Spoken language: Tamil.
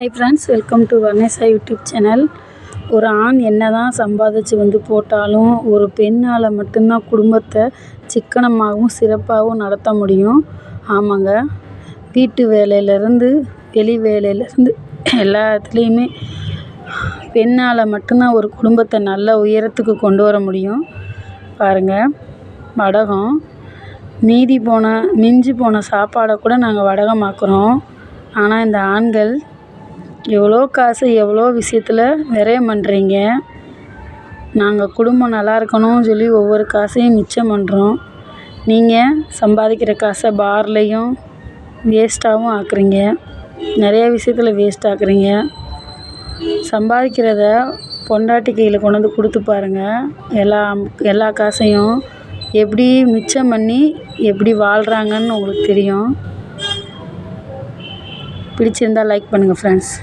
High friends, welcome to Varnesa YouTube channel. ஒரு ஆண் என்ன தான் சம்பாதிச்சு போட்டாலும் ஒரு பெண்ணால் மட்டும்தான் குடும்பத்தை சிக்கனமாகவும் சிறப்பாகவும் நடத்த முடியும். ஆமாங்க, வீட்டு வேலையிலேருந்து வெளி வேலையிலேருந்து எல்லாத்துலேயுமே பெண்ணால் மட்டும்தான் ஒரு குடும்பத்தை நல்ல உயரத்துக்கு கொண்டு வர முடியும். பாருங்கள், வடகம் மிஞ்சி போன சாப்பாடை கூட நாங்கள் வடகமாக்குறோம். ஆனால் இந்த ஆண்கள் எவ்வளோ காசு எவ்வளோ விஷயத்தில் விரயம் பண்ணுறீங்க. நாங்கள் குடும்பம் நல்லா இருக்கணும்னு சொல்லி ஒவ்வொரு காசையும் மிச்சம் பண்ணுறோம். நீங்கள் சம்பாதிக்கிற காசை பார்லையும் வேஸ்ட்டாகவும் ஆக்குறீங்க. நிறைய விஷயத்தில் வேஸ்ட் ஆக்குறீங்க. சம்பாதிக்கிறத பொண்டாட்டி கையில் கொண்டு வந்து கொடுத்து பாருங்கள். எல்லா காசையும் எப்படி மிச்சம் பண்ணி எப்படி வாழ்கிறாங்கன்னு உங்களுக்கு தெரியும். பிடிச்சிருந்தால் லைக் பண்ணுங்கள் ஃப்ரெண்ட்ஸ்.